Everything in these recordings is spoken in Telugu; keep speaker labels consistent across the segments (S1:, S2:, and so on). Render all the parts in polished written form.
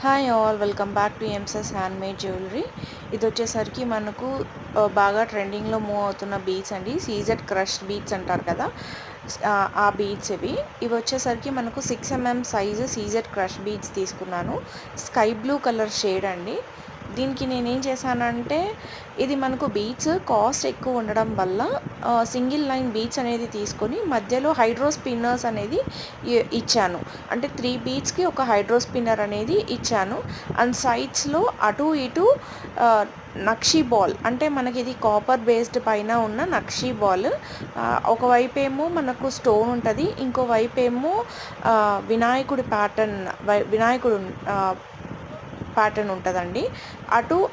S1: Hi all welcome back to MS's handmade jewellery. ఇది వచ్చేసరికి మనకు బాగా ట్రెండింగ్లో మూవ్ అవుతున్న బీడ్స్ అండి. సీజెడ్ క్రష్ బీడ్స్ అంటారు కదా, ఆ బీడ్స్ ఇవి వచ్చేసరికి మనకు 6 mm size CZ crush beads తీసుకున్నాను. స్కై బ్లూ కలర్ షేడ్ అండి. దీనికి నేనేం చేశానంటే, ఇది మనకు బీడ్స్ కాస్ట్ ఎక్కువ ఉండడం వల్ల సింగిల్ లైన్ బీడ్స్ అనేది తీసుకొని మధ్యలో హైడ్రో స్పిన్నర్స్ అనేది ఇచ్చాను. అంటే 3 బీడ్స్కి ఒక హైడ్రో స్పిన్నర్ అనేది ఇచ్చాను. అండ్ సైడ్స్లో అటు ఇటు నక్షీ బాల్, అంటే మనకి ఇది కాపర్ బేస్డ్ పైన ఉన్న నక్షీ బాల్. ఒకవైపు ఏమో మనకు స్టోన్ ఉంటుంది, ఇంకోవైపు ఏమో వినాయకుడి వినాయకుడు ప్యాటర్న్ ఉంటుందండి.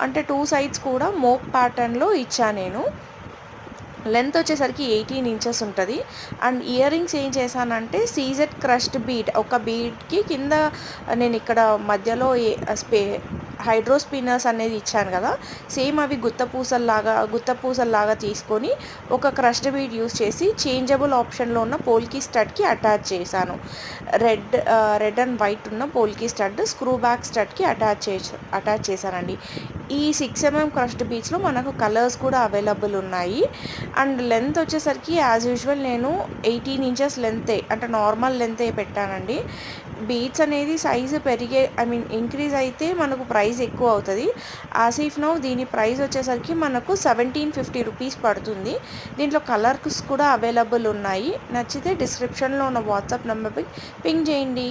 S1: అంటే 2 సైడ్స్ కూడా మోక్ ప్యాటర్న్లో ఇచ్చాను నేను. లెంత్ వచ్చేసరికి 18 inches ఉంటుంది. అండ్ ఇయర్ రింగ్స్ ఏం చేశానంటే, సీజెడ్ క్రష్డ్ బీడ్, ఒక బీడ్కి కింద నేను ఇక్కడ మధ్యలో హైడ్రో స్పిన్నర్స్ అనేది ఇచ్చాను కదా, సేమ్ అవి గుత్తపూసల్లాగా తీసుకొని ఒక క్రష్డ్ బీడ్ యూస్ చేసి చేంజబుల్ ఆప్షన్లో ఉన్న పోల్కి స్టడ్కి అటాచ్ చేశాను. రెడ్ అండ్ వైట్ ఉన్న పోల్కి స్టడ్ స్క్రూ బ్యాక్ స్టడ్కి అటాచ్ చేశానండి. ఈ 6 mm క్రష్డ్ బీడ్స్లో మనకు కలర్స్ కూడా అవైలబుల్ ఉన్నాయి. అండ్ లెంత్ వచ్చేసరికి యాజ్ యూజువల్ నేను 18 inches లెంతే, అంటే నార్మల్ లెంతే పెట్టానండి. బీడ్స్ అనేది సైజు ఇంక్రీజ్ అయితే మనకు ప్రైస్ ఎక్కువ అవుతుంది. ఆసిఫ్ నౌ దీని ప్రైస్ వచ్చేసరికి మనకు 1750 రూపీస్ పడుతుంది. దీంట్లో కలర్స్ కూడా అవైలబుల్ ఉన్నాయి. నచ్చితే డిస్క్రిప్షన్లో ఉన్న వాట్సాప్ నెంబర్కి పింగ్ చేయండి.